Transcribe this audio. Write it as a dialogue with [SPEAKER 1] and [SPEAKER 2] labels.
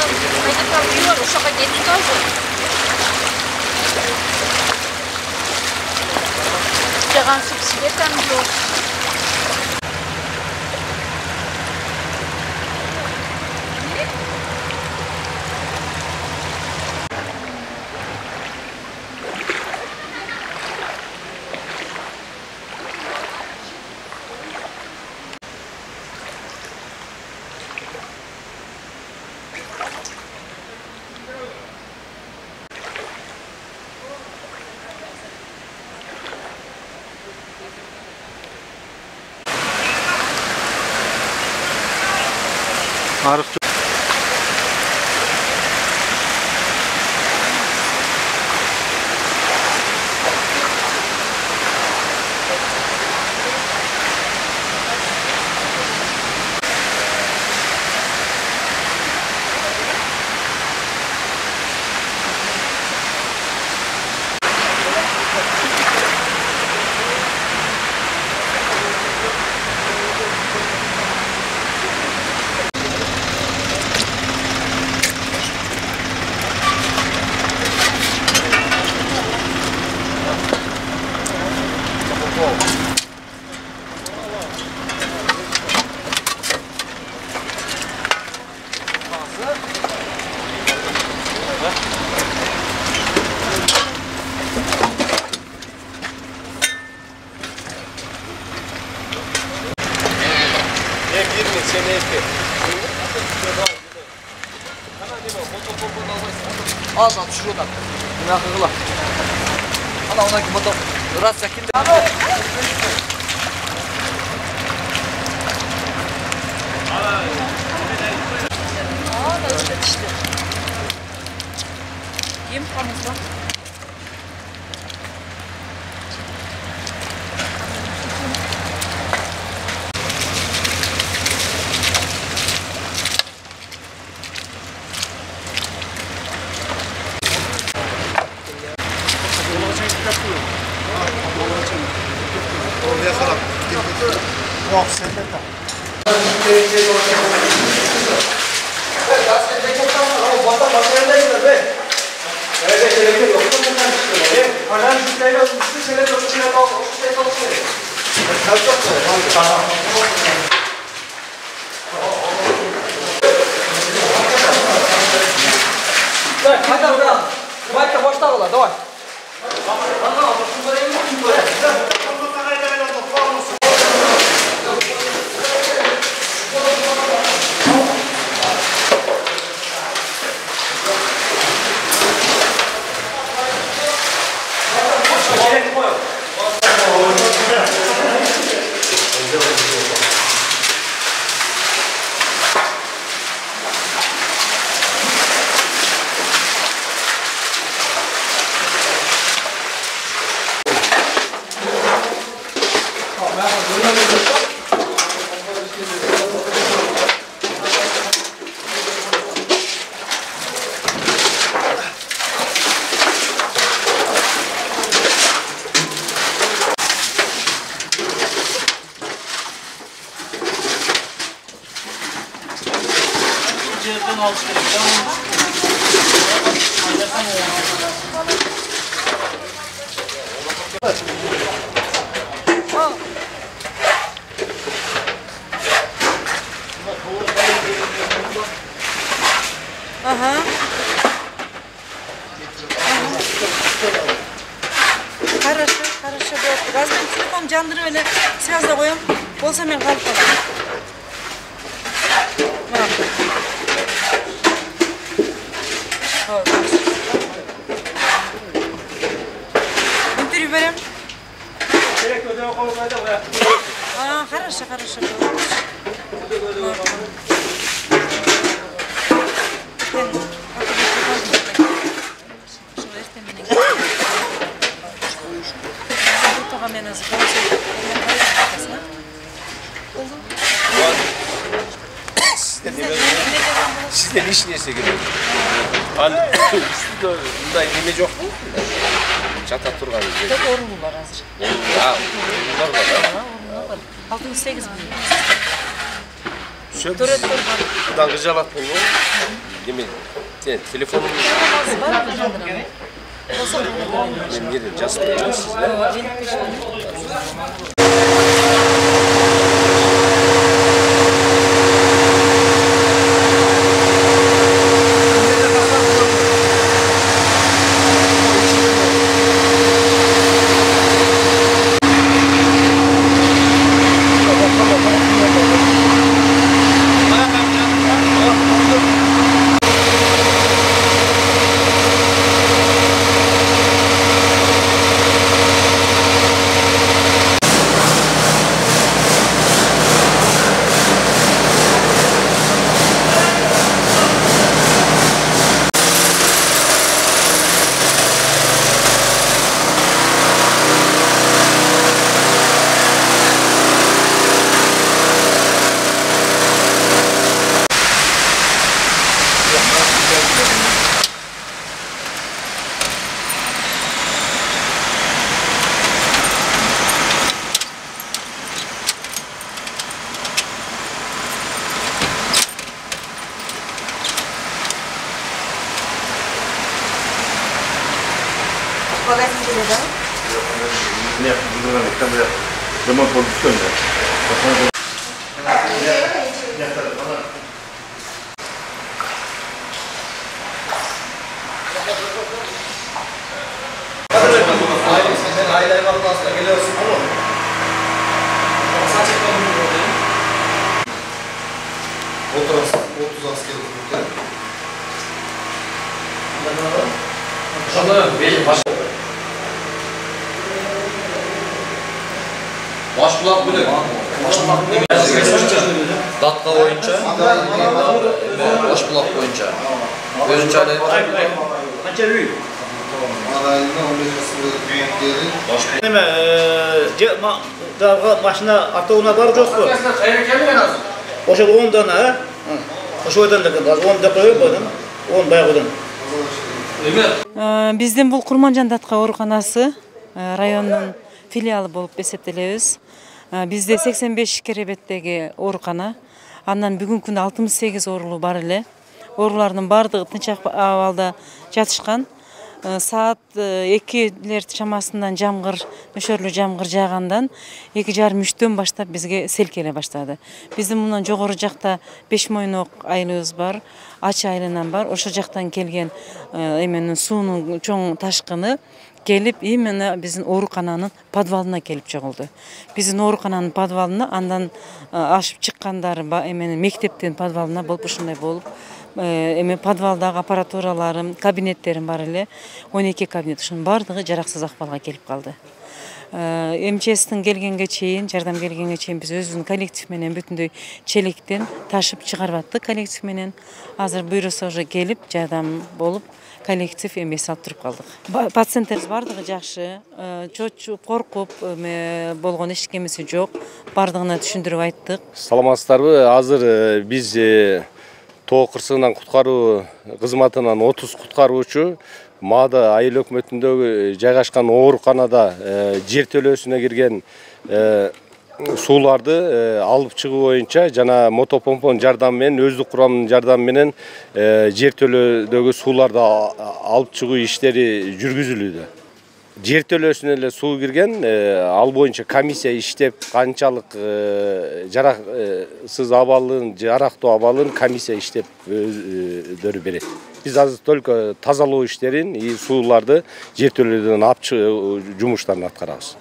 [SPEAKER 1] Kayda kalkıyor var, uşağa gelip kalıyor. Çağan subsidiyetten yok.
[SPEAKER 2] Arif
[SPEAKER 3] Az al şuradan. Buna kırıla. Ana ona ki motor. Biraz sakin de.
[SPEAKER 1] Da işte. Yem kamızdan.
[SPEAKER 2] oraya kadar. Yok sen de tam.
[SPEAKER 3] Давайте хвоста давай.
[SPEAKER 1] Aha. Хорошо. Gazdan tutuyorum candını öyle biraz da koyayım. Bolsa ben kalkalım. Интервью берем. Хорошо.
[SPEAKER 4] Sizden iş neyse gibi. Bunda yemek yok mu? Çatat turgan.
[SPEAKER 1] Çok orunlular hazır.
[SPEAKER 4] Ya, bunlar var.
[SPEAKER 1] 608 bin.
[SPEAKER 4] düşüyor.
[SPEAKER 1] Töretler var.
[SPEAKER 4] Buradan gıcalat bunu. Demin telefonum
[SPEAKER 1] Var mı jandarma? Olsa mı?
[SPEAKER 4] ben gelin jasmine sizle.
[SPEAKER 2] Zaman pozisyon ya.
[SPEAKER 3] Aile evakuasyona geliyorsun ama. Sen çekmem bunu oradayım.
[SPEAKER 2] 30 asker burada.
[SPEAKER 3] Şurada benim Başbulak bu ne? Datka oyunca, Başbulak boyunca. Gözünce aile
[SPEAKER 2] Alayında 15 Kasım'da büyükleri.
[SPEAKER 5] Nima, davga mashina avtouna bor yo'qmi? O'sha 10 dona, ha? O'sha yerdan da 10 da qo'yib qo'ydim. 10 bayog'idan.
[SPEAKER 1] Биздин бул Курманжан Датка ооруканасы райондун филиалы болуп эсептелебиз. Бизде 85 керебеттеги оорукана. Андан бүгүнкү күндө 68 оорулуу бар эле. Оорулардын баардыгы тынч абалда жатышкан. Saat 2'ler çamasından nöşörlü jamgır жаагандан 2,5-3'tөн баштап бизге сел келе баштады. Биздин мындан жогору жакта Бешмойнок айылыбыз бар, Ач айылынан бар. Ошо жактан келген эменин суунун чоң ташкыны келип именно биздин оорукананын подвалына келип чогулду. Биздин оорукананын подвалына андан ашып чыккандары эменин мектептин подвалына болуп ушундай болуп эме подвалдагы аппаратураларым, кабинеттерим бар эле. 12 кабинет ушунун баардыгы жараксыз акыбалга келип калды. МЧСтин келгенге чейин, жардам келгенге чейин биз өзүбүздүн коллектив менен бүтүндөй челектен ташып чыгарып аттык коллектив менен. Азыр буйруса уже келип жардам болуп коллектив эмеси алып туруп калдык. Пациенттерибиз баардыгы жакшы, чочуп, коркуп болгон эч кемеси жок. Баардыгына түшүндүрүп айттык.
[SPEAKER 4] Саламатсыздарбы? Азыр биз тоо кырсыгынан куткаруу кызматынан 30 куткаруучу Маада айыл өкмөтүндөгү жайгашкан ооруканада жер төлөөсүнө кирген сууларды алып чыгуу боюнча жана мотопомпонун жардамы менен, өздүк курамдын жардамы менен жер төлөөдөгү сууларды алып чыгуу иштери жүргүзүлүүдө. Жер төлөөсүнө эле суу кирген, ал боюнча комиссия иштеп, канчалык жараксыз абалын, жарактуу абалын комиссия иштеп өздөрү берет. Биз азыр только тазалоо иштерин, сууларды жер төлөөдөн алып чыгуу жумуштарын аткарабыз.